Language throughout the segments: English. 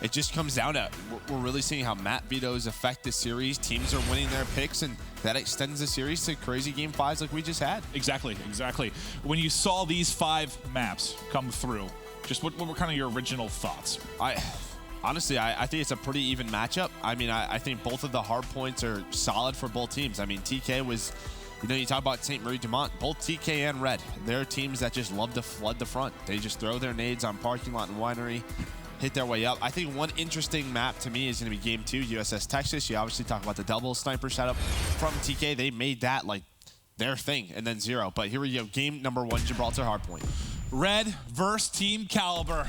It just comes down to, we're really seeing how map vetoes affect the series. Teams are winning their picks, and that extends the series to crazy game 5s like we just had. Exactly. When you saw these 5 maps come through, just what were kind of your original thoughts? Honestly, I think it's a pretty even matchup. I mean, I think both of the hard points are solid for both teams. I mean, TK was, you talk about St. Marie Dumont, both TK and Red, they're teams that just love to flood the front. They just throw their nades on parking lot and winery, hit their way up. I think one interesting map to me is going to be game 2, USS Texas. You obviously talk about the double sniper setup from TK. They made that like their thing, and then 0. But here we go, game number 1, Gibraltar Hardpoint. Red versus Team Kaliber.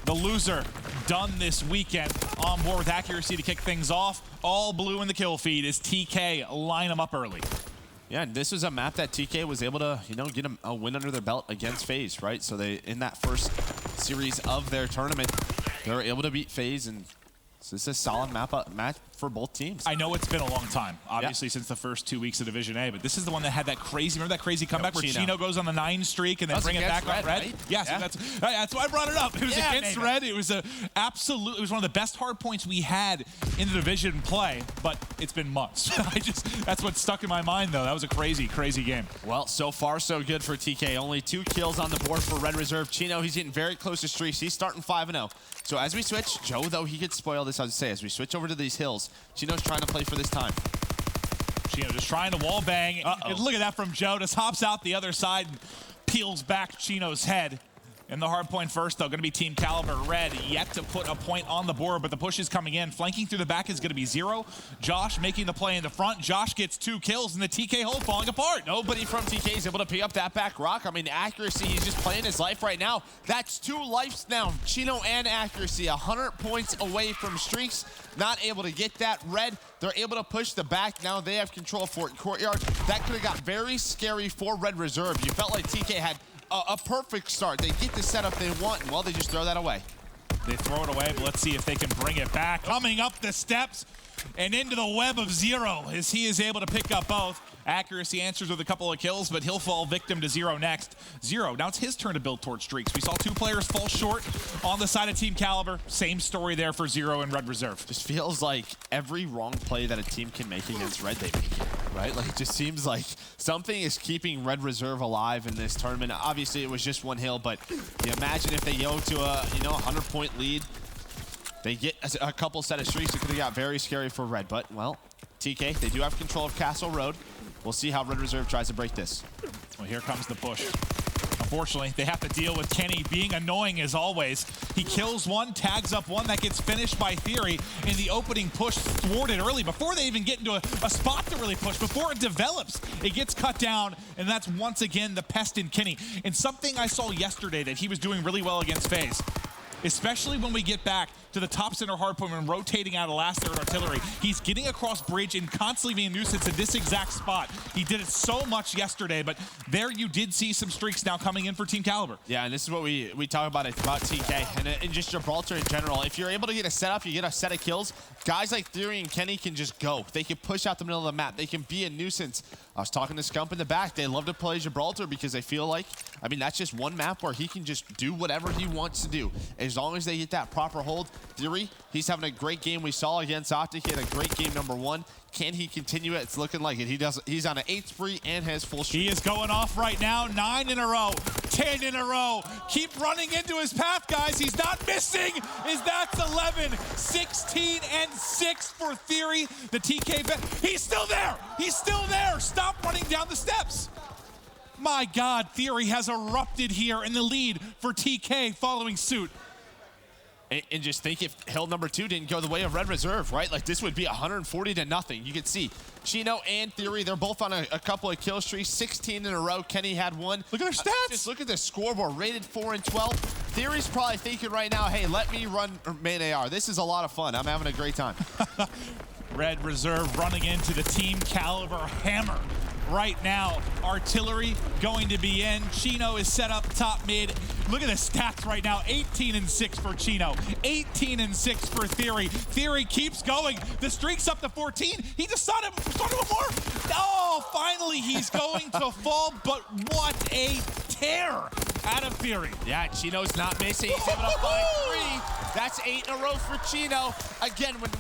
The loser done this weekend, on board with accuracy to kick things off. All blue in the kill feed as TK line them up early. Yeah, and this was a map that TK was able to, get a win under their belt against FaZe, right? So they, in that first series of their tournament, they were able to beat FaZe, and so this is a solid match for both teams. I know it's been a long time, obviously, since the first 2 weeks of Division A, but this is the one that had that crazy, remember that crazy comeback where Chino goes on the 9 streak and then bring it back on Red? Right? Yes, yeah. That's why I brought it up. It was against Red. It was it was one of the best hard points we had in the Division play, but it's been months. That's what stuck in my mind, though. That was a crazy, crazy game. Well, so far so good for TK. Only 2 kills on the board for Red Reserve. Chino, he's getting very close to streaks. He's starting 5-0. So as we switch, Joe, though, he could spoil this, I would say, as we switch over to these hills, Chino's trying to play for this time. Chino just trying to wall bang. And look at that from Joe. Just hops out the other side and peels back Chino's head. And the hard point first, though, going to be Team Kaliber. Red yet to put a point on the board, but the push is coming in. Flanking through the back is going to be 0. Josh making the play in the front. Josh gets 2 kills, and the TK hold falling apart. Nobody from TK is able to pick up that back rock. I mean, accuracy, he's just playing his life right now. That's 2 lives now. Chino and accuracy, 100 points away from streaks. Not able to get that. Red, they're able to push the back. Now they have control for Courtyard. That could have got very scary for Red Reserve. You felt like TK had a perfect start. They get the setup they want, and well, they just throw that away. They throw it away, but let's see if they can bring it back. Coming up the steps and into the web of 0 as he is able to pick up both. Accuracy answers with a couple of kills, but he'll fall victim to 0 next. 0, now it's his turn to build towards streaks. We saw 2 players fall short on the side of Team Kaliber. Same story there for 0 and Red Reserve. Just feels like every wrong play that a team can make against Red, they make it, right? Like, it just seems like something is keeping Red Reserve alive in this tournament. Obviously, it was just 1 hill, but you imagine if they go to a 100-point lead, they get a couple set of streaks. It could have got very scary for Red, but, well, TK, they do have control of Castle Road. We'll see how Red Reserve tries to break this. Well, here comes the push. Unfortunately, they have to deal with Kenny being annoying as always. He kills 1, tags up 1, that gets finished by Theory, and the opening push thwarted early before they even get into a spot to really push. Before it develops, it gets cut down, and that's once again the pest in Kenny. And something I saw yesterday that he was doing really well against FaZe, especially when we get back to the top center hardpoint when rotating out of last third artillery. He's getting across bridge and constantly being a nuisance in this exact spot. He did it so much yesterday, but there you did see some streaks now coming in for Team Kaliber. Yeah, and this is what we talk about TK and just Gibraltar in general. If you're able to get a setup, you get a set of kills, guys like Theory and Kenny can just go. They can push out the middle of the map. They can be a nuisance. I was talking to Scump in the back. They love to play Gibraltar because they feel like, I mean, that's just one map where he can just do whatever he wants to do. As long as they get that proper hold. Theory, he's having a great game. We saw against Optic. He had a great game number 1. Can he continue it? It's looking like it. He's on an 8th spree and has full streak. He is going off right now. 9 in a row, 10 in a row. Keep running into his path, guys. He's not missing. That's 11, 16, and 6 for Theory. The TK vet. He's still there. He's still there. Stop running down the steps. My God, Theory has erupted here in the lead for TK following suit. And just think if hill number 2 didn't go the way of Red Reserve, right? Like, this would be 140-0. You can see Chino and Theory, they're both on a couple of kill streaks, 16 in a row. Kenny had 1. Look at their stats. Just look at the scoreboard, rated 4 and 12. Theory's probably thinking right now, hey, let me run main AR. This is a lot of fun. I'm having a great time. Red Reserve running into the Team Kaliber hammer. Right now, artillery going to be in. Chino is set up top mid. Look at the stats right now. 18 and 6 for Chino. 18 and 6 for Theory. Theory keeps going. The streak's up to 14. He just started with more. Oh, finally he's going to fall, but what a tear out of Theory. Yeah, Chino's not missing. He's able to find 3. That's 8 in a row for Chino. Again, when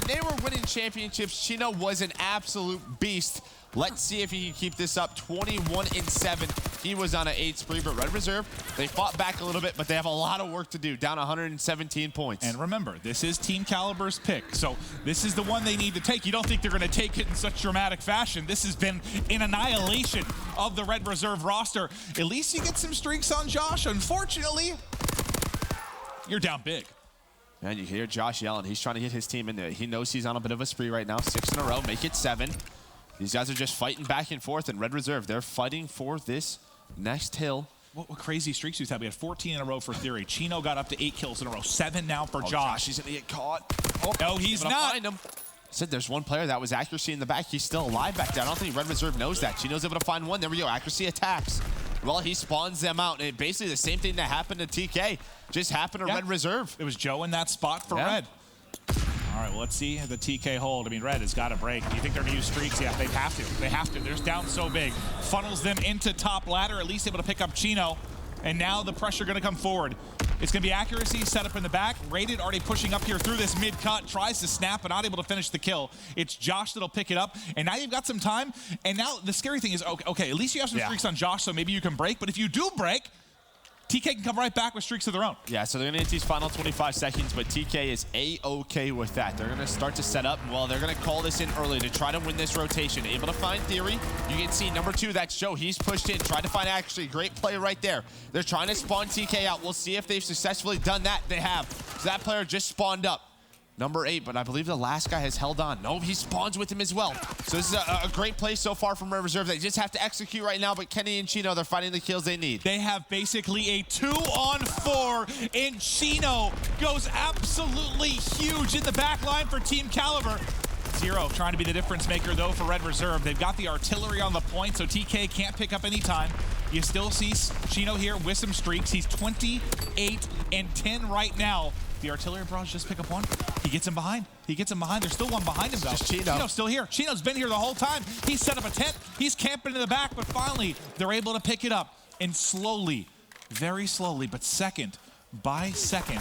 they were winning championships, Chino was an absolute beast. Let's see if he can keep this up. 21-7. He was on an 8 spree, but Red Reserve, they fought back a little bit, but they have a lot of work to do. Down 117 points. And remember, this is Team Kaliber's pick, so this is the one they need to take. You don't think they're going to take it in such dramatic fashion. This has been an annihilation of the Red Reserve roster. At least you get some streaks on Josh. Unfortunately, you're down big. And you hear Josh yelling. He's trying to get his team in there. He knows he's on a bit of a spree right now. 6 in a row, make it 7. These guys are just fighting back and forth, and Red Reserve, they're fighting for this next hill. What crazy streaks we've had. We had 14 in a row for Theory. Chino got up to 8 kills in a row. 7 now for Josh. He's gonna get caught. Oh, no, he's not. Find him. Said there's one player that was accuracy in the back. He's still alive back there. I don't think Red Reserve knows that. Chino's able to find one. There we go. Accuracy attacks. Well, he spawns them out. And basically the same thing that happened to TK just happened to Red Reserve. It was Joe in that spot for Red. All right, well, let's see the TK hold. I mean, Red has got to break. Do you think they're going to use streaks? Yeah, they have to. They have to. They're down so big. Funnels them into top ladder, at least able to pick up Chino. And now the pressure going to come forward. It's going to be accuracy set up in the back. Rated already pushing up here through this mid-cut. Tries to snap, but not able to finish the kill. It's Josh that'll pick it up. And now you've got some time. And now the scary thing is, okay, at least you have some streaks on Josh, so maybe you can break. But if you do break, TK can come right back with streaks of their own. Yeah, so they're going to hit these final 25 seconds, but TK is A-okay with that. They're going to start to set up. Well, they're going to call this in early to try to win this rotation. Able to find Theory. You can see number 2, that's Joe. He's pushed in, tried to find actually great play right there. They're trying to spawn TK out. We'll see if they've successfully done that. They have. So that player just spawned up. Number 8, but I believe the last guy has held on. No, he spawns with him as well. So this is a great play so far from Red Reserve. They just have to execute right now, but Kenny and Chino, they're finding the kills they need. They have basically a 2-on-4, and Chino goes absolutely huge in the back line for Team Kaliber. Zero trying to be the difference maker, though, for Red Reserve. They've got the artillery on the point, so TK can't pick up any time. You still see Chino here with some streaks. He's 28-10 right now. The artillery bros just pick up one. He gets him behind. He gets him behind. There's still one behind him, though. Just Chino. Chino's still here. Chino's been here the whole time. He's set up a tent. He's camping in the back, but finally, they're able to pick it up. And slowly, very slowly, but second by second,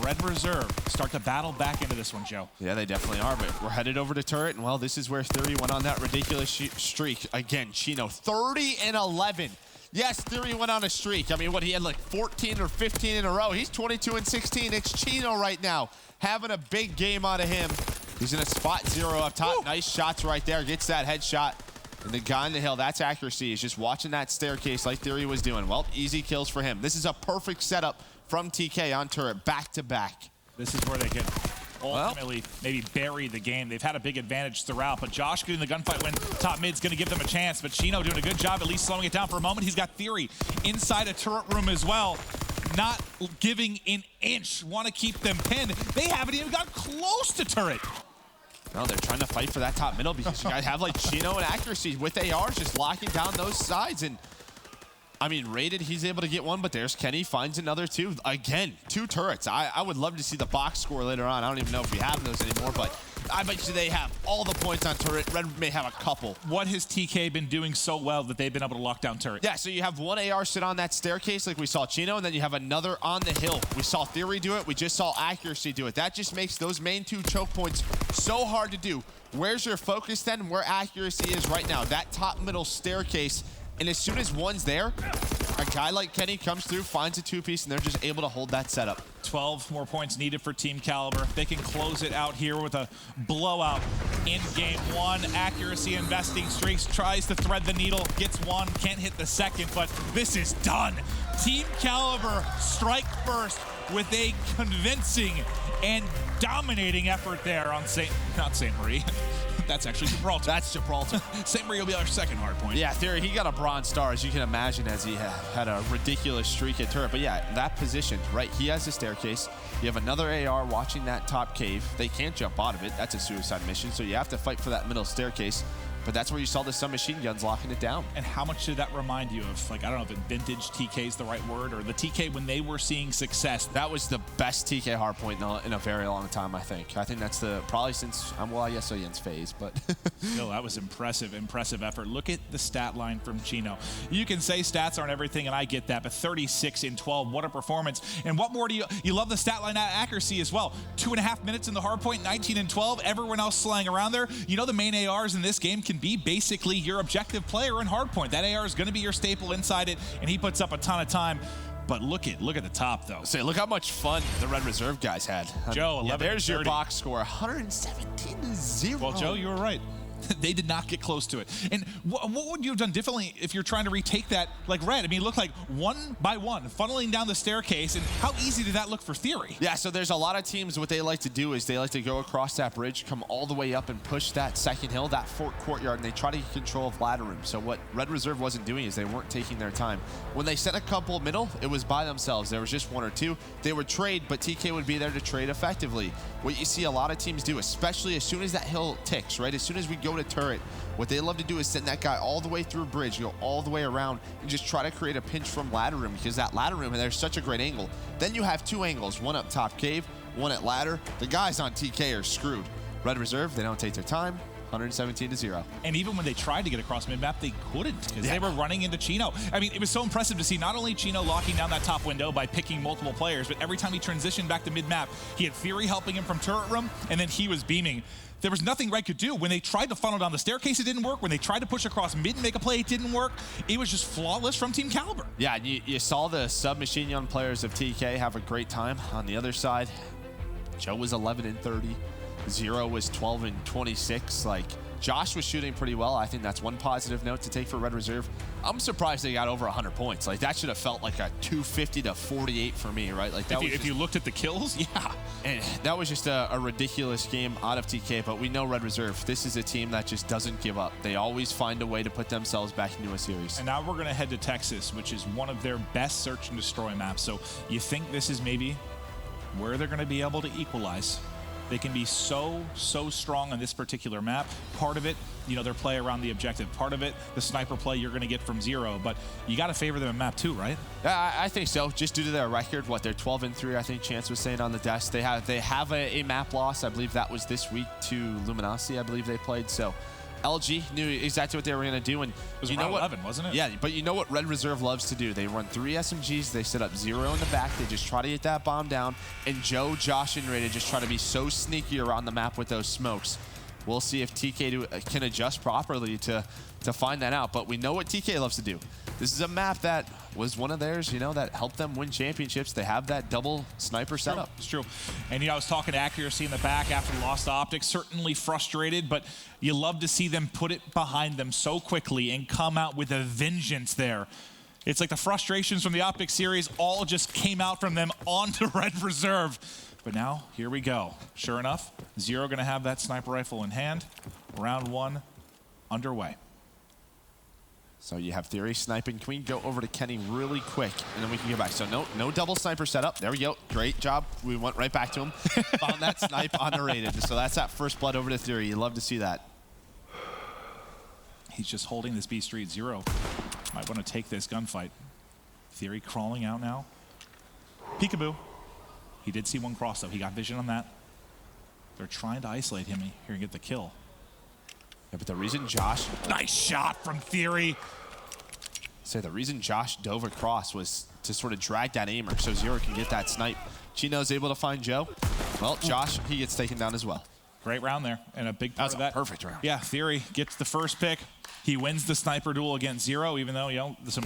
Red Reserve start to battle back into this one, Joe. Yeah, they definitely are, but we're headed over to turret, and well, this is where Theory went on that ridiculous streak. Again, Chino, 30-11. Yes, Theory went on a streak. I mean, what, he had like 14 or 15 in a row. He's 22-16. It's Chino right now, having a big game out of him. He's in a spot 0 up top. Woo! Nice shots right there. Gets that headshot. And the guy on the hill, that's accuracy. He's just watching that staircase like Theory was doing. Well, easy kills for him. This is a perfect setup from TK on turret, back-to-back. This is where they can ultimately maybe bury the game. They've had a big advantage throughout, but Josh getting the gunfight win top mid's going to give them a chance, but Chino doing a good job at least slowing it down for a moment. He's got Theory inside a turret room as well, not giving an inch, want to keep them pinned. They haven't even got close to turret. No, they're trying to fight for that top middle because you guys have like Chino and accuracy with ARs just locking down those sides. And I mean, Rated, he's able to get one, but there's Kenny, finds another 2. Again, 2 turrets. I would love to see the box score later on. I don't even know if we have those anymore, but I bet you they have all the points on turret. Red may have a couple. What has TK been doing so well that they've been able to lock down turret? Yeah, so you have one AR sit on that staircase like we saw Chino, and then you have another on the hill. We saw Theory do it. We just saw accuracy do it. That just makes those main 2 choke points so hard to do. Where's your focus then? Where accuracy is right now. That top middle staircase. And as soon as one's there, a guy like Kenny comes through, finds a 2-piece, and they're just able to hold that setup. 12 more points needed for Team Kaliber. They can close it out here with a blowout in game 1. Accuracy investing streaks, tries to thread the needle, gets one, can't hit the second, but this is done. Team Kaliber strike first with a convincing and dominating effort there on not St. Marie. That's actually Gibraltar. That's Gibraltar. St. Marie will be our second hard point. Yeah, Theory, he got a bronze star, as you can imagine, as he had a ridiculous streak at turret. But yeah, that position, right, he has the staircase. You have another AR watching that top cave. They can't jump out of it. That's a suicide mission, so you have to fight for that middle staircase. But that's where you saw the submachine guns locking it down. And how much did that remind you of, like, I don't know if vintage TK is the right word, or the TK when they were seeing success? That was the best TK hardpoint in a very long time, I think. I think that's probably since, well, I guess Ian's phase, but. Still, that was impressive effort. Look at the stat line from Chino. You can say stats aren't everything, and I get that, but 36 in 12, what a performance. And what more do you love the stat line accuracy as well. 2.5 minutes in the hardpoint, 19 and 12, everyone else slaying around there. You know the main ARs in this game can be basically your objective player in hardpoint. That AR is going to be your staple inside it, and he puts up a ton of time. But look at the top, though. Say, look how much fun the Red Reserve guys had. Joe, 11 there's your box score, 117-0. Well, Joe, you were right. They did not get close to it. And what would you have done differently if you're trying to retake that like Red? I mean, it looked like one by one, funneling down the staircase, and how easy did that look for Theory? Yeah, so there's a lot of teams, what they like to do is they like to go across that bridge, come all the way up and push that second hill, that fort courtyard, and they try to get control of ladder room. So what Red Reserve wasn't doing is they weren't taking their time. When they sent a couple middle, it was by themselves. There was just one or two. They would trade, but TK would be there to trade effectively. What you see a lot of teams do, especially as soon as that hill ticks, right? As soon as we go to turret, what they love to do is send that guy all the way through a bridge, go all the way around, and just try to create a pinch from ladder room, because that ladder room, and there's such a great angle. Then you have two angles, one up top cave, one at ladder. The guys on TK are screwed. Red Reserve, they don't take their time. 117-0. And even when they tried to get across mid-map, they couldn't, because they were running into Chino. I mean, it was so impressive to see not only Chino locking down that top window by picking multiple players, but every time he transitioned back to mid-map, he had Theory helping him from turret room, and then he was beaming. There was nothing Red could do. When they tried to funnel down the staircase, it didn't work. When they tried to push across mid and make a play, it didn't work. It was just flawless from Team Kaliber. Yeah, you saw the submachine gun players of TK have a great time. On the other side, Joe was 11 and 30. Zero was 12 and 26. Like, Josh was shooting pretty well. I think that's one positive note to take for Red Reserve. I'm surprised they got over 100 points. Like, that should have felt like a 250-48 for me, right? Like, that if you looked at the kills, yeah. And that was just a ridiculous game out of TK, but we know Red Reserve, this is a team that just doesn't give up. They always find a way to put themselves back into a series. And now we're going to head to Texas, which is one of their best search and destroy maps. So you think this is maybe where they're going to be able to equalize? They can be so strong on this particular map. Part of it, you know, their play around the objective. Part of it, the sniper play you're going to get from Zero. But you got to favor them in map 2, right? Yeah, I think so. Just due to their record, what, they're 12 and 3. I think Chance was saying on the desk. They have a map loss. I believe that was this week to Luminosity. I believe they played. So LG knew exactly what they were going to do. And it was you know what, 11, wasn't it? Yeah, but you know what Red Reserve loves to do? They run 3 SMGs. They set up Zero in the back. They just try to get that bomb down. And Joe, Josh, and Rada just try to be so sneaky around the map with those smokes. We'll see if TK can adjust properly to find that out. But we know what TK loves to do. This is a map that was one of theirs, you know, that helped them win championships. They have that double sniper setup. It's true. And, you know, I was talking to accuracy in the back after the lost optics. Certainly frustrated, but you love to see them put it behind them so quickly and come out with a vengeance there. It's like the frustrations from the optics series all just came out from them onto Red Reserve. But now, here we go. Sure enough, Zero going to have that sniper rifle in hand. Round 1 underway. So you have Theory sniping. Can we go over to Kenny really quick, and then we can go back? So no double sniper setup. There we go. Great job. We went right back to him. Found that snipe underrated. So that's that first blood over to Theory. You love to see that. He's just holding this B Street. Zero might want to take this gunfight. Theory crawling out now. Peekaboo. He did see one cross, though. He got vision on that. They're trying to isolate him here and get the kill. Yeah, but the reason Josh... Nice shot from Theory. So the reason Josh dove across was to sort of drag that aimer so Zero can get that snipe. Chino's able to find Joe. Well, Josh, he gets taken down as well. Great round there, and a big part of that. Perfect round. Yeah, Theory gets the first pick. He wins the sniper duel against Zero, even though, you know, some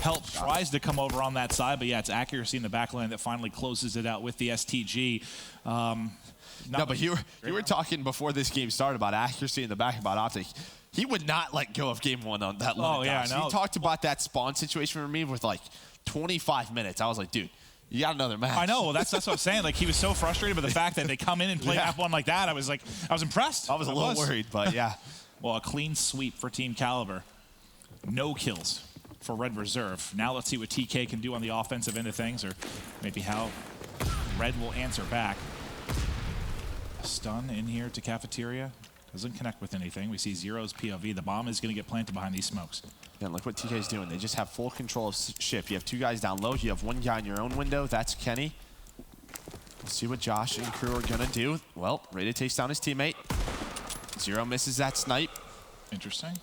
help tries to come over on that side. But yeah, it's accuracy in the back line that finally closes it out with the STG. No, but you were talking before this game started about accuracy in the back, about optics. He would not let go of game 1 on that limit. Oh, yeah, I know. He talked about that spawn situation for me with like 25 minutes. I was like, dude, you got another match. I know. Well, that's what I'm saying. Like, he was so frustrated by the fact that they come in and play map 1 like that. I was impressed. I was a little worried, but yeah. Well, a clean sweep for Team Kaliber. No kills for Red Reserve. Now let's see what TK can do on the offensive end of things, or maybe how Red will answer back. A stun in here to Cafeteria. Doesn't connect with anything. We see Zero's POV. The bomb is going to get planted behind these smokes. Yeah, look what TK is doing. They just have full control of ship. You have 2 guys down low. You have 1 guy in your own window. That's Kenny. We'll see what Josh and crew are going to do. Well, Rated takes down his teammate. Zero misses that snipe. Interesting.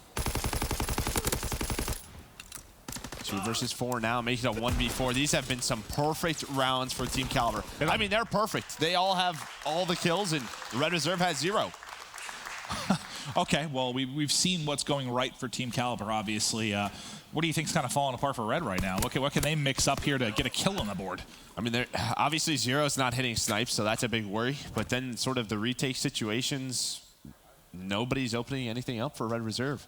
2 versus 4 now, making it a 1v4. These have been some perfect rounds for Team Kaliber. I mean, they're perfect. They all have all the kills, and Red Reserve has 0. Okay, well, we've seen what's going right for Team Kaliber, obviously. What do you think's kind of falling apart for Red right now? What can they mix up here to get a kill on the board? I mean, obviously Zero's not hitting snipes, so that's a big worry. But then sort of the retake situations, nobody's opening anything up for Red Reserve.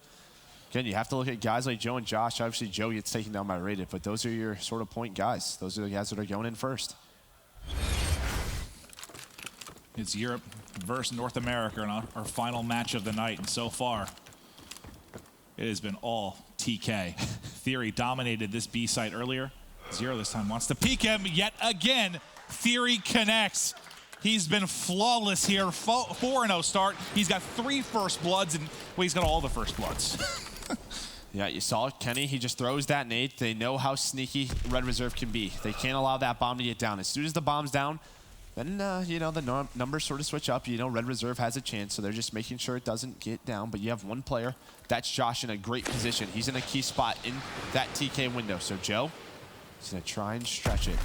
Again, you have to look at guys like Joe and Josh. Obviously, Joe gets taken down by Rated, but those are your sort of point guys. Those are the guys that are going in first. It's Europe versus North America in our final match of the night, and so far, it has been all TK. Theory dominated this B site earlier. Zero this time wants to peek him yet again. Theory connects. He's been flawless here. 4-0 start. He's got 3 first bloods, and well, he's got all the first bloods. Yeah, you saw Kenny. He just throws that nade. They know how sneaky Red Reserve can be. They can't allow that bomb to get down. As soon as the bomb's down, then, you know, the numbers sort of switch up. You know, Red Reserve has a chance, so they're just making sure it doesn't get down. But you have 1 player. That's Josh in a great position. He's in a key spot in that TK window. So Joe, he's going to try and stretch it.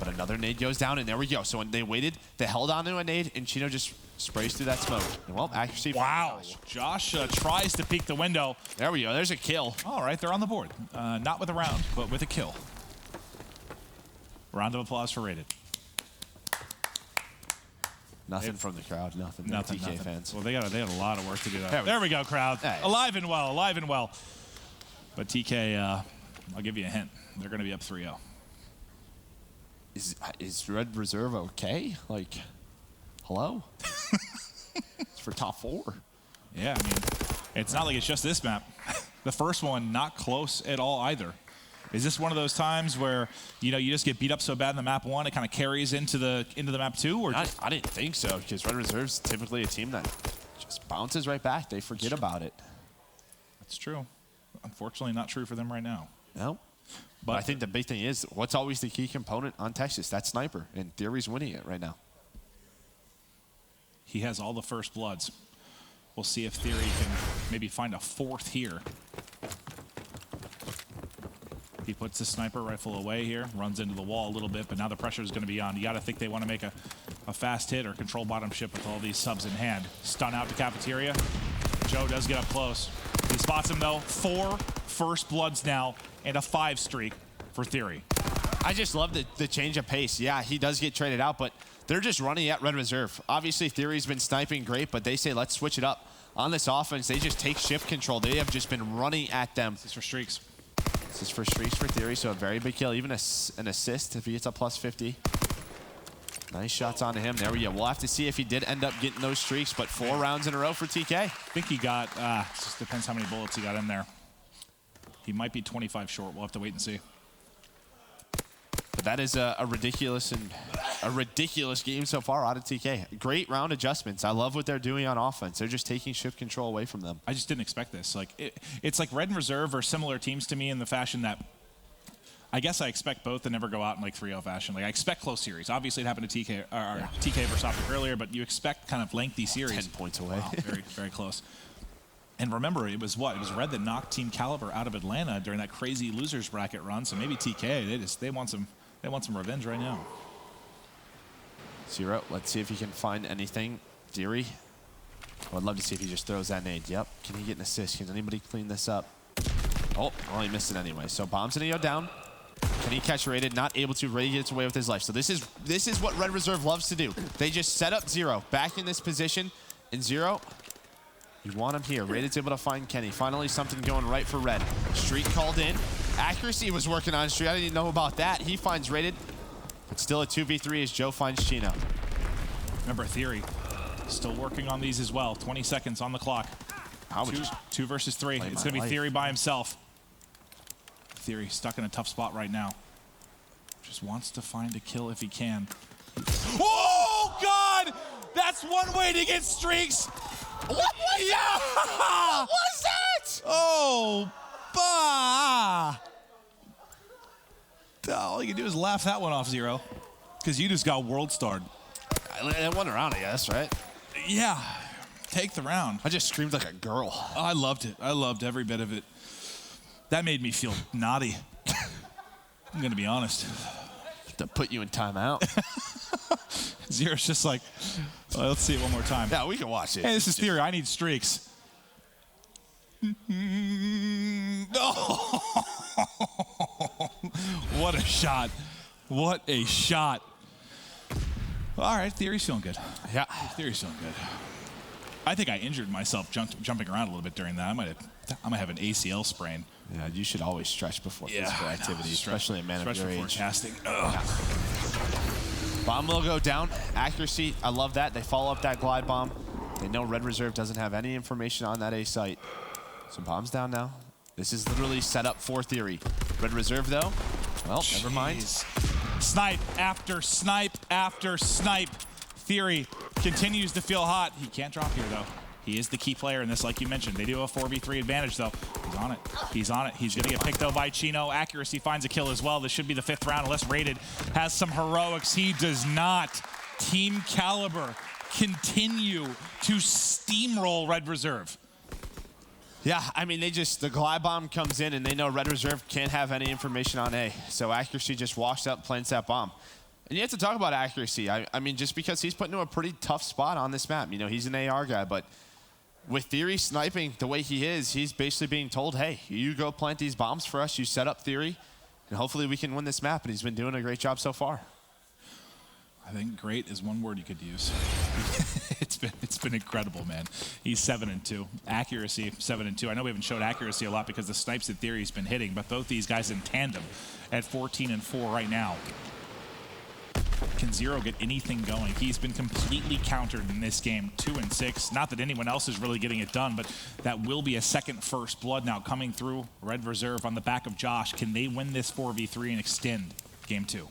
But another nade goes down, and there we go. So when they waited, they held on to a nade, and Chino just sprays through that smoke. And well, accuracy. Wow. Josh tries to peek the window. There we go. There's a kill. All right, they're on the board. Not with a round, but with a kill. Round of applause for Rated. Nothing from the crowd. Nothing. Nothing. TK fans. Well, they had a lot of work to do that. There we go, crowd. Hey. Alive and well, alive and well. But TK, I'll give you a hint. They're going to be up 3-0. Is Red Reserve okay? Like, hello? It's for top 4. Yeah, I mean, it's not like it's just this map. The first one, not close at all either. Is this one of those times where, you know, you just get beat up so bad in the map 1, it kind of carries into the map 2? Or I didn't think so, because Red Reserve's typically a team that just bounces right back. They forget about it. That's true. Unfortunately, not true for them right now. No. But I think the big thing is, what's always the key component on Texas? That sniper, and Theory's winning it right now. He has all the first bloods. We'll see if Theory can maybe find a 4th here. He puts the sniper rifle away here, runs into the wall a little bit, but now the pressure is going to be on. You got to think they want to make a fast hit or control bottom ship with all these subs in hand. Stun out to cafeteria. Joe does get up close. He spots him, though. 4 first bloods now and a 5 streak for Theory. I just love the change of pace. Yeah, he does get traded out, but they're just running at Red Reserve. Obviously, Theory's been sniping great, but they say, let's switch it up. On this offense, they just take shift control. They have just been running at them. This is for streaks. This is for streaks for Theory, so a very big kill. Even an assist if he gets a plus 50. Nice shots onto him. There we go. We'll have to see if he did end up getting those streaks, but 4 rounds in a row for TK. I think he got, it just depends how many bullets he got in there. He might be 25 short. We'll have to wait and see. But that is a ridiculous game so far out of TK. Great round adjustments. I love what they're doing on offense. They're just taking shift control away from them. I just didn't expect this. Like it's like Red and Reserve are similar teams to me in the fashion that I guess I expect both to never go out in like 3-0 fashion. Like I expect close series. Obviously it happened to TK TK versus Optic earlier, but you expect kind of lengthy series. 10 points away. Wow, very, very close. And remember, it was what? It was Red that knocked Team Kaliber out of Atlanta during that crazy losers bracket run. So maybe TK, they want some revenge right now. Zero. Let's see if he can find anything. Theory. I would love to see if he just throws that nade. Yep. Can he get an assist? Can anybody clean this up? Oh, well, he missed it anyway. So bomb's gonna go down. Can he catch Rated? Not able to. Rated gets away with his life. So this is what Red Reserve loves to do. They just set up Zero back in this position. And Zero, you want him here. Rated's able to find Kenny. Finally, something going right for Red. Streak called in. Accuracy was working on Streak. I didn't know about that. He finds Rated. But still a 2v3 as Joe finds Chino. Remember, Theory still working on these as well. 20 seconds on the clock. Two versus 3. It's going to be Theory by himself. Theory stuck in a tough spot right now. Just wants to find a kill if he can. Oh, God! That's one way to get streaks. What was that? What was that? Oh, bah! All you can do is laugh that one off, Zero, because you just got world starred. I won a round, I guess, right? Yeah, take the round. I just screamed like a girl. Oh, I loved it. I loved every bit of it. That made me feel naughty. I'm going to be honest. To put you in timeout. Zero's just like, well, let's see it one more time. Yeah, we can watch it. Hey, this is Theory. I need streaks. Oh. What a shot. What a shot. All right, Theory's feeling good. Yeah. Theory's feeling good. I think I injured myself jumping around a little bit during that. I might have an ACL sprain. Yeah, you should always stretch before physical activity, especially a man of your age. Casting. Bomb will go down. Accuracy, I love that. They follow up that glide bomb. They know Red Reserve doesn't have any information on that A site. So bomb's down now. This is literally set up for Theory. Red Reserve, though, well, never mind. Snipe after snipe after snipe. Theory continues to feel hot. He can't drop here, though. He is the key player in this, like you mentioned. They do have a 4v3 advantage, though. He's on it. He's on it. He's going to get picked, though, by Chino. Accuracy finds a kill as well. This should be the 5th round, unless Rated has some heroics. He does not. Team Kaliber continue to steamroll Red Reserve. Yeah, I mean, the glide bomb comes in, and they know Red Reserve can't have any information on A. So Accuracy just walks up, plants that bomb. And you have to talk about Accuracy. I mean, just because he's put into a pretty tough spot on this map. You know, he's an AR guy, but with Theory sniping the way he is, he's basically being told, hey, you go plant these bombs for us, you set up Theory, and hopefully we can win this map. And he's been doing a great job so far. I think great is one word you could use. It's been incredible, man. He's 7-2. Accuracy, 7-2. I know we haven't showed accuracy a lot because the snipes that Theory's been hitting, but both these guys in tandem at 14-4 right now. Can Zero get anything going? He's been completely countered in this game, 2-6. Not that anyone else is really getting it done, but that will be a second first blood now coming through Red Reserve on the back of Josh. Can they win this 4v3 and extend game 2?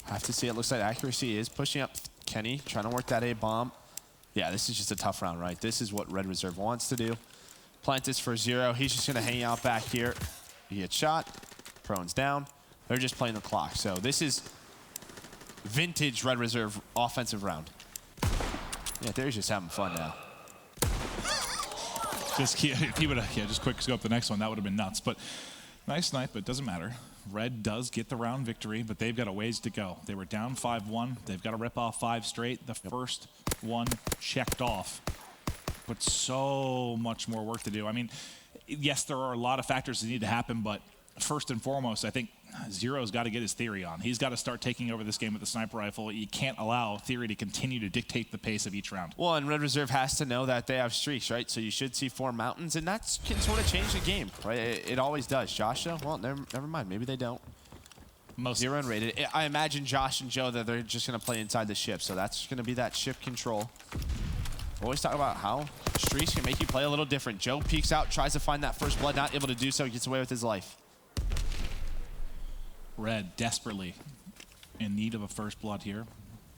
I have to see. It looks like Accuracy is pushing up Kenny, trying to work that A bomb. Yeah, this is just a tough round, right? This is what Red Reserve wants to do. Plant this for Zero. He's just going to hang out back here. He gets shot. Prone's down. They're just playing the clock. So this is vintage Red Reserve offensive round. Yeah, they're just having fun now. If he would have just quick scope the next one, that would have been nuts. But nice snipe, but it doesn't matter. Red does get the round victory, but they've got a ways to go. They were down 5-1. They've got to rip off 5 straight. The first one checked off, but so much more work to do. I mean, yes, there are a lot of factors that need to happen, but first and foremost, I think Zero's got to get his Theory on. He's got to start taking over this game with the sniper rifle. You can't allow Theory to continue to dictate the pace of each round. Well, and Red Reserve has to know that they have streaks, right? So you should see 4 mountains, and that can sort of change the game, right? It always does. Josh, though, well, never mind. Maybe they don't. Zero and Rated. I imagine Josh and Joe that they're just going to play inside the ship, so that's going to be that ship control. Always talk about how streaks can make you play a little different. Joe peeks out, tries to find that first blood, not able to do so, gets away with his life. Red desperately in need of a first blood here.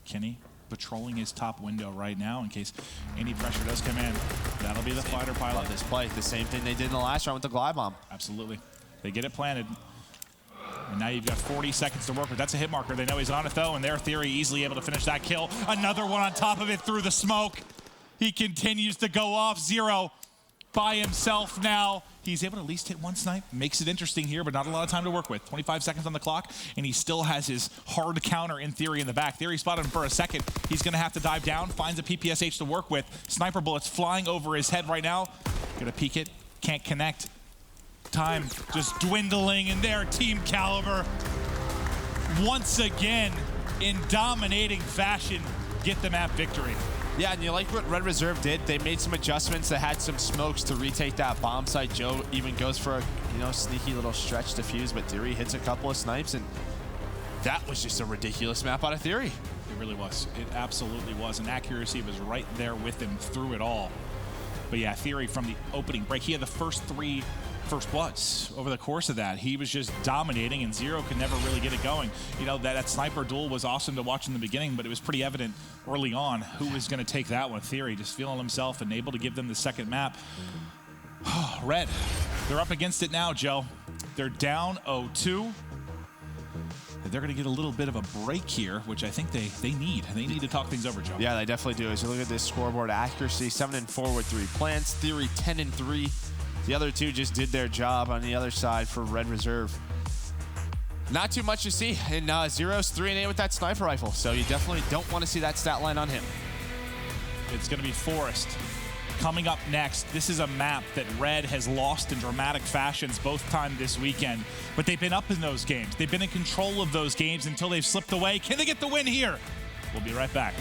Kenny patrolling his top window right now in case any pressure does come in. That'll be the fighter pilot. Love this play. The same thing they did in the last round with the glide bomb. Absolutely. They get it planted. And now you've got 40 seconds to work with. That's a hit marker. They know he's on it, though, and their Theory easily able to finish that kill. Another one on top of it through the smoke. He continues to go off. Zero by himself now. He's able to at least hit one snipe. Makes it interesting here, but not a lot of time to work with. 25 seconds on the clock, and he still has his hard counter in Theory in the back. Theory spotted him for a second. He's going to have to dive down, finds a PPSH to work with. Sniper bullets flying over his head right now. Gonna peek it, can't connect. Time just dwindling, and there, Team Kaliber, once again, in dominating fashion, get the map victory. Yeah, and you like what Red Reserve did? They made some adjustments. They had some smokes to retake that bomb site. Joe even goes for a sneaky little stretch defuse, but Theory hits a couple of snipes, and that was just a ridiculous map out of Theory. It really was. It absolutely was. And accuracy was right there with him through it all. But yeah, Theory from the opening break, he had the first 3 first bloods over the course of that. He was just dominating, and Zero could never really get it going. You know, that sniper duel was awesome to watch in the beginning, but it was pretty evident early on who was going to take that one. Theory just feeling himself and able to give them the second map. Red, they're up against it now, Joe. They're down 0-2. They're going to get a little bit of a break here, which I think they need. They need to talk things over, Joe. Yeah, they definitely do. As you look at this scoreboard, accuracy 7-4 with 3 plants. Theory 10-3. The other two just did their job on the other side for Red Reserve. Not too much to see. And Zero's 3-8 with that sniper rifle, so you definitely don't want to see that stat line on him. It's going to be Forest. Coming up next, this is a map that Red has lost in dramatic fashions both times this weekend, but they've been up in those games. They've been in control of those games until they've slipped away. Can they get the win here? We'll be right back.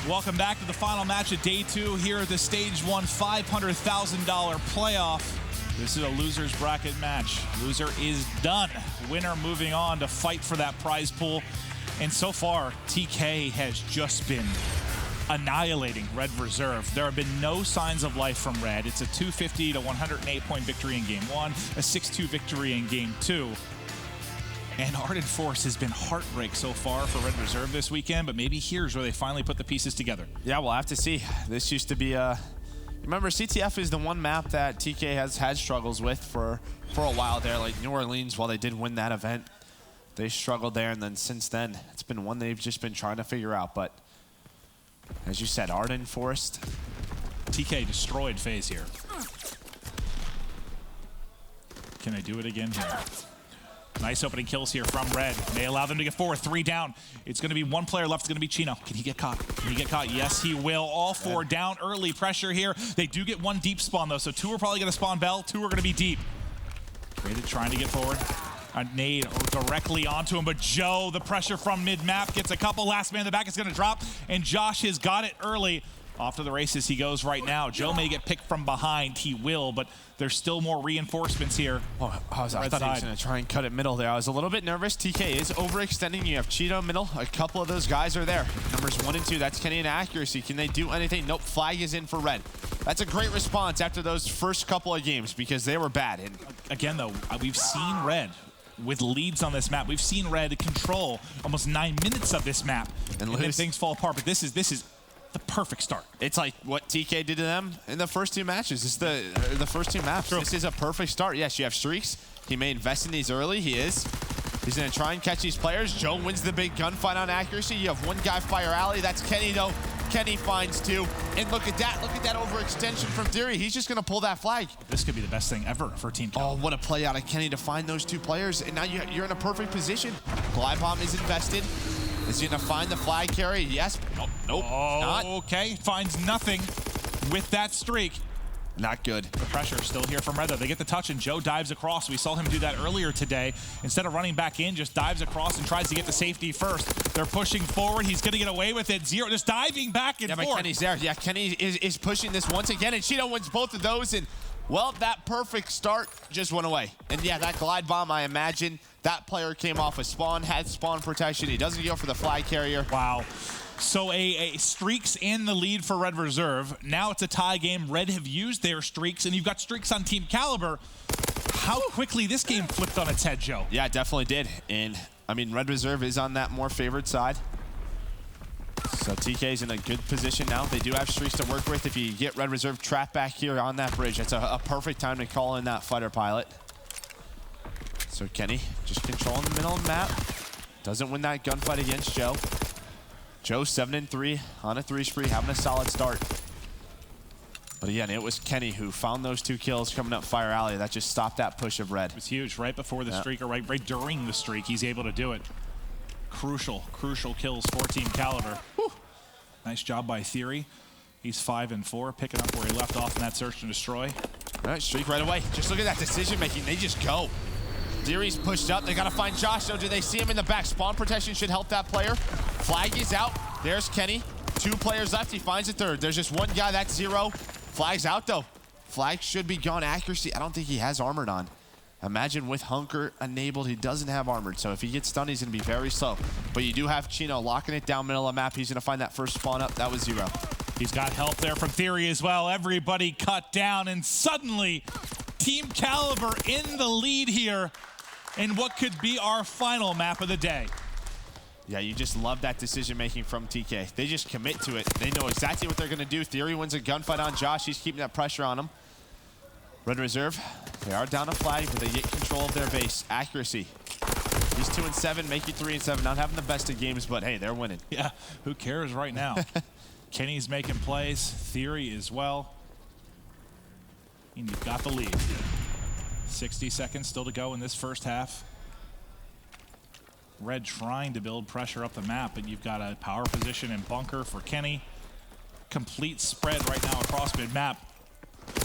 Welcome back to the final match of day 2 here at the Stage 1 $500,000 playoff. This is a loser's bracket match. Loser is done. Winner moving on to fight for that prize pool. And so far, TK has just been annihilating Red Reserve. There have been no signs of life from Red. It's a 250 to 108 point victory in game 1, a 6-2 victory in game 2. And Ardent Force has been heartbreak so far for Red Reserve this weekend, but maybe here's where they finally put the pieces together. Yeah, we'll have to see. This used to be a Remember, CTF is the one map that TK has had struggles with for a while there. Like New Orleans, while they did win that event, they struggled there, and then since then, it's been one they've just been trying to figure out. But as you said, Arden, Forest. TK destroyed FaZe here. Can they do it again here? Nice opening kills here from Red. May allow them to get forward. 3 down. It's going to be one player left. It's going to be Chino. Can he get caught? Can he get caught? Yes, he will. All 4 down. Early pressure here. They do get 1 deep spawn, though. So 2 are probably going to spawn Bell. 2 are going to be deep. Rated trying to get forward. A nade directly onto him. But Joe, the pressure from mid-map, gets a couple. Last man in the back is going to drop. And Josh has got it early. Off to the races he goes right now. Joe may get picked from behind. He will, but there's still more reinforcements here. Oh, I thought he was going to try and cut it middle there. I was a little bit nervous. TK is overextending. You have Chino middle. A couple of those guys are there. Numbers 1 and 2. That's Kenny and Accuracy. Can they do anything? Nope. Flag is in for Red. That's a great response after those first couple of games because they were bad. And again, though, we've seen Red with leads on this map. We've seen Red control almost 9 minutes of this map, and then things fall apart. But this is the perfect start. It's like what TK did to them in the first 2 matches. This is the first 2 maps. True. This is a perfect start. Yes, you have streaks. He may invest in these early. He is. He's going to try and catch these players. Joe wins the big gunfight on Accuracy. You have one guy fire alley. That's Kenny, though. Kenny finds 2. And look at that. Look at that overextension from Theory. He's just going to pull that flag. This could be the best thing ever for Team Kaliber. Oh, what a play out of Kenny to find those 2 players. And now you're in a perfect position. Glide Bomb is invested. Is he going to find the flag carry? Yes. Nope. Nope. Oh, not. Okay. Finds nothing with that streak. Not good. The pressure still here from Red, though. They get the touch, and Joe dives across. We saw him do that earlier today. Instead of running back in, just dives across and tries to get the safety first. They're pushing forward. He's going to get away with it. Zero just diving back and forth. But Kenny's there. Yeah, Kenny is pushing this once again, and Chino wins both of those. And, well, that perfect start just went away. And, yeah, that glide bomb, I imagine, that player came off a spawn, had spawn protection. He doesn't go for the flag carrier. Wow. So a streaks in the lead for Red Reserve. Now it's a tie game. Red have used their streaks, and you've got streaks on Team Kaliber. How quickly this game flipped on its head, Joe. Yeah, it definitely did. And, I mean, Red Reserve is on that more favored side. So TK's in a good position now. They do have streaks to work with. If you get Red Reserve trapped back here on that bridge, that's a perfect time to call in that fighter pilot. So Kenny just controlling the middle of the map. Doesn't win that gunfight against Joe. Joe 7-3 on a 3 spree, having a solid start. But again, it was Kenny who found those 2 kills coming up Fire Alley. That just stopped that push of Red. It was huge. Right before the streak, or right during the streak, he's able to do it. Crucial kills for Team Kaliber. Whew. Nice job by Theory. He's 5-4, picking up where he left off in that search and destroy. All right, streak right away. Just look at that decision making. They just go. Theory's pushed up. They got to find Josh, though. Do they see him in the back? Spawn protection should help that player. Flag is out. There's Kenny. 2 players left. He finds a 3rd. There's just one guy. That's 0. Flag's out, though. Flag should be gone. Accuracy, I don't think he has armored on. Imagine with Hunker enabled, he doesn't have armored. So if he gets stunned, he's going to be very slow. But you do have Chino locking it down middle of the map. He's going to find that first spawn up. That was 0. He's got help there from Theory as well. Everybody cut down, and suddenly Team Kaliber in the lead here in what could be our final map of the day. Yeah, you just love that decision-making from TK. They just commit to it. They know exactly what they're going to do. Theory wins a gunfight on Josh. He's keeping that pressure on him. Red Reserve, they are down a flag, but they get control of their base. Accuracy. He's 2-7, make you 3-7. Not having the best of games, but hey, they're winning. Yeah, who cares right now? Kenny's making plays. Theory as well. And you've got the lead. 60 seconds still to go in this first half. Red trying to build pressure up the map, but you've got a power position and bunker for Kenny. Complete spread right now across mid-map.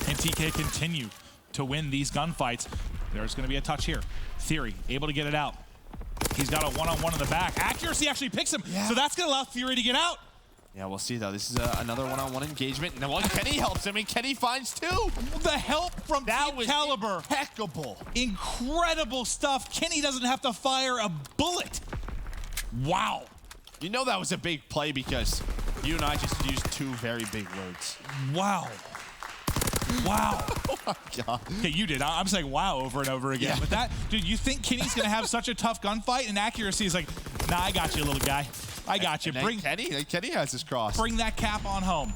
And TK continue to win these gunfights. There's going to be a touch here. Theory able to get it out. He's got a one-on-one in the back. Accuracy actually picks him, so that's going to allow Theory to get out. Yeah, we'll see, though. This is another one-on-one engagement. Now, Kenny helps him, and Kenny finds 2. The help from Team Kaliber. Impeccable. Incredible stuff. Kenny doesn't have to fire a bullet. Wow. You know that was a big play because you and I just used 2 very big words. Wow. Wow. Oh, my God. Okay, you did. I'm saying wow over and over again. Yeah. But that, dude, you think Kenny's going to have such a tough gunfight? And Accuracy is like, nah, I got you, little guy. I got you. Bring Kenny has his cross. Bring that cap on home.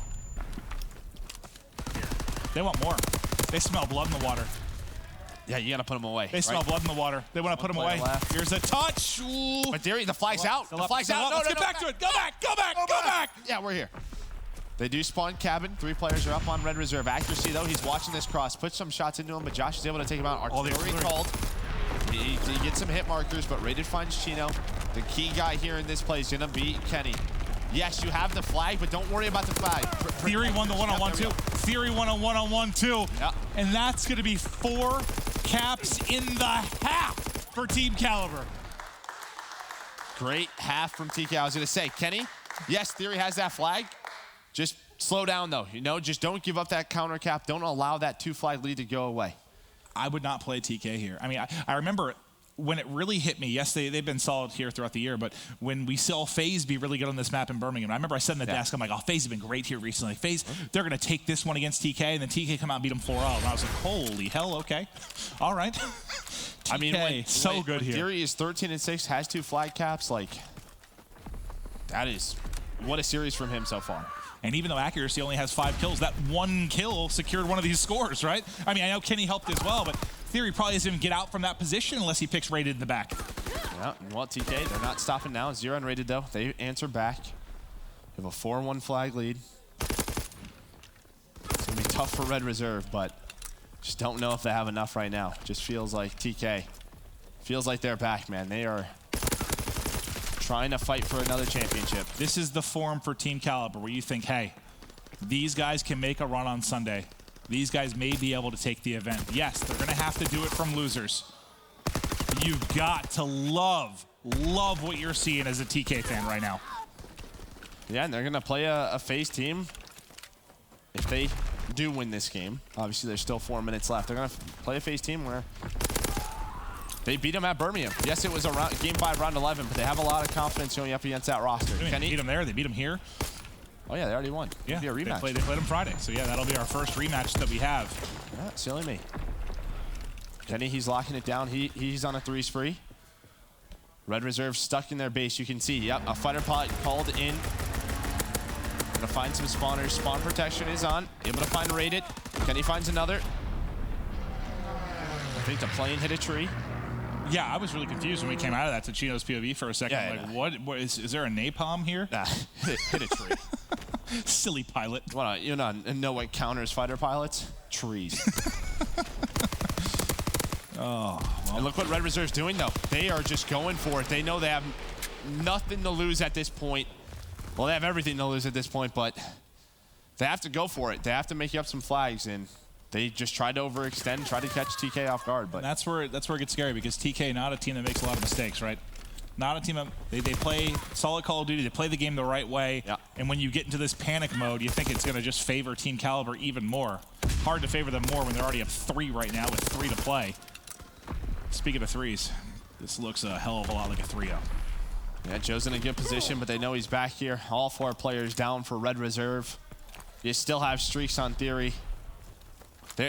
They want more. They smell blood in the water. Yeah, you gotta put him away. They smell blood in the water. They want to put him away. Left. Here's a touch. Ooh. But Theory, the flag's out. The flag's out. Let's get back to it. Go back. Go back. Go back. Yeah, we're here. They do spawn cabin. 3 players are up on red reserve. Accuracy, though, he's watching this cross. Put some shots into him, but Josh is able to take him out. Artillery called. He gets some hit markers, but Rated finds Chino. The key guy here in this play is going to be Kenny. Yes, you have the flag, but don't worry about the flag. Theory won the one-on-one too. Theory won a one-on-one too. Yep. And that's going to be 4 caps in the half for Team Kaliber. Great half from TK. I was going to say, Kenny, yes, Theory has that flag. Just slow down, though. You know, just don't give up that counter cap. Don't allow that 2-flag lead to go away. I would not play TK here. I mean, I remember when it really hit me. Yes, they've been solid here throughout the year, but when we saw FaZe be really good on this map in Birmingham, I remember I said in the desk, I'm like, oh, FaZe has been great here recently. FaZe, they're going to take this one against TK, and then TK come out and beat them 4-0. And I was like, holy hell, okay. All right. TK, I mean, when good here. Theory is 13-6, has 2 flag caps, like, that is, what a series from him so far. And even though Accuracy only has 5 kills, that 1 kill secured one of these scores, right? I mean, I know Kenny helped as well, but Theory probably doesn't even get out from that position unless he picks Rated in the back. Yeah, well, TK, they're not stopping now. 0 on Rated, though. They answer back. They have a 4-1 flag lead. It's going to be tough for Red Reserve, but just don't know if they have enough right now. Just feels like TK. Feels like they're back, man. They are trying to fight for another championship. This is the form for Team Kaliber where you think, hey, these guys can make a run on Sunday. These guys may be able to take the event. Yes, they're going to have to do it from losers. You've got to love what you're seeing as a TK fan right now. Yeah, and they're going to play a FaZe team if they do win this game. Obviously, there's still 4 minutes left. They're going to play a FaZe team where they beat them at Birmingham. Yes, it was a game 5, round 11, but they have a lot of confidence going up against that roster. They beat them there. They beat them here. Oh, yeah, they already won. Yeah, It'll be a rematch. they played them Friday. So, yeah, that'll be our first rematch that we have. Yeah, silly me. Kenny, he's locking it down. He's on a 3 spree. Red Reserve stuck in their base. You can see, yep, a fighter pilot called in. Gonna find some spawners. Spawn protection is on. Able to find Rated. Kenny finds another. I think the plane hit a tree. Yeah, I was really confused when we came out of that to Chino's POV for a second. Yeah, like, what is there a napalm here? Nah, hit a tree. Silly pilot. You know what counters fighter pilots? Trees. Oh, well. And look what Red Reserve's doing, though. They are just going for it. They know they have nothing to lose at this point. Well, they have everything to lose at this point, but they have to go for it. They have to make up some flags, and they just try to overextend, try to catch TK off guard. But that's where it gets scary, because TK, not a team that makes a lot of mistakes, right? Not a team that they play solid Call of Duty. They play the game the right way. Yeah. And when you get into this panic mode, you think it's going to just favor Team Kaliber even more. Hard to favor them more when they're already up 3 right now with 3 to play. Speaking of 3s, this looks a hell of a lot like a 3-0. Yeah, Joe's in a good position, but they know he's back here. All 4 players down for Red Reserve. You still have streaks on Theory.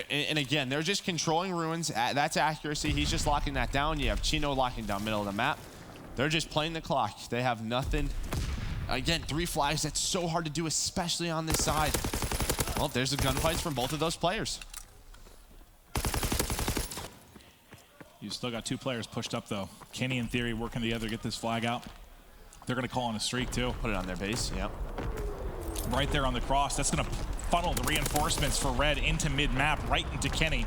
And again, they're just controlling ruins. That's accuracy. He's just locking that down. You have Chino locking down middle of the map. They're just playing the clock. They have nothing. Again, 3 flags. That's so hard to do, especially on this side. Well, there's the gunfights from both of those players. You still got 2 players pushed up, though. Kenny and Theory working together to get this flag out. They're going to call on a streak, too. Put it on their base, yep. Right there on the cross. That's going to funnel the reinforcements for Red into mid-map, right into Kenny.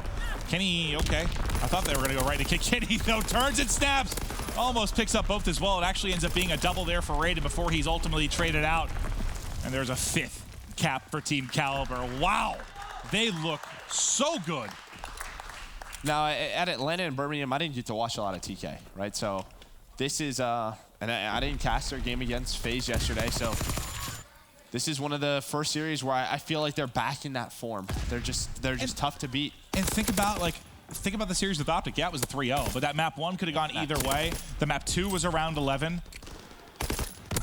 Kenny, okay. I thought they were going to go right to kick Kenny, though. Turns and snaps. Almost picks up both as well. It actually ends up being a double there for Raiden before he's ultimately traded out. And there's a 5th cap for Team Kaliber. Wow. They look so good. Now, at Atlanta and Birmingham, I didn't get to watch a lot of TK, right? So this is, and I didn't cast their game against FaZe yesterday, so this is one of the first series where I feel like they're back in that form. They're just tough to beat. And think about the series with Optic. Yeah, it was a 3-0, but that map 1 could have gone either way. The map 2 was around 11.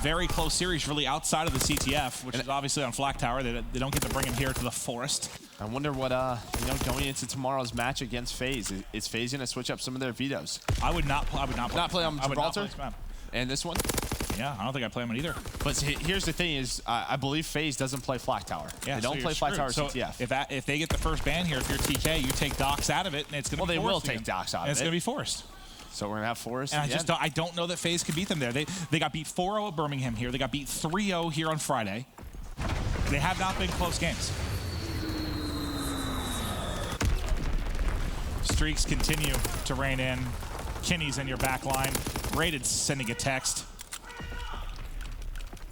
Very close series, really, outside of the CTF, which is obviously on Flak Tower. They don't get to bring him here to the forest. I wonder what, going into tomorrow's match against FaZe, is FaZe going to switch up some of their vetoes? I would not play on Gibraltar? Not play this map. And this one? Yeah, I don't think I play him either. But here's the thing is, I believe FaZe doesn't play Flak Tower. Yeah, they don't play Flak Tower so CTF. If they get the first ban here, if you're TK, you take Docs out of it, and it's going to be forced. Well, they will take Docs out of it. And it's going to be forced. So we're going to have Forrest. And I don't know that FaZe could beat them there. They got beat 4-0 at Birmingham here. They got beat 3-0 here on Friday. They have not been close games. Streaks continue to reign in. Kinney's in your back line. Rated sending a text.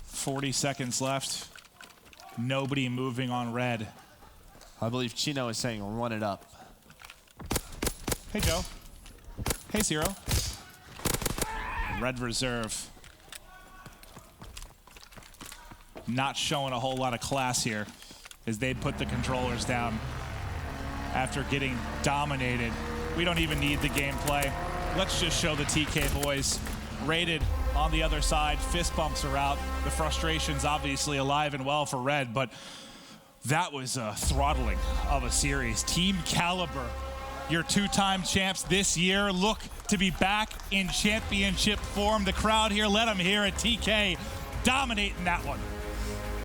40 seconds left. Nobody moving on red. I believe Chino is saying run it up. Hey, Joe. Hey, Zero. Red reserve. Not showing a whole lot of class here as they put the controllers down after getting dominated. We don't even need the gameplay. Let's just show the TK boys. Rated on the other side. Fist bumps are out. The frustration's obviously alive and well for Red, but that was a throttling of a series. Team Kaliber, your two-time champs this year, look to be back in championship form. The crowd here, let them hear it. TK dominating that one.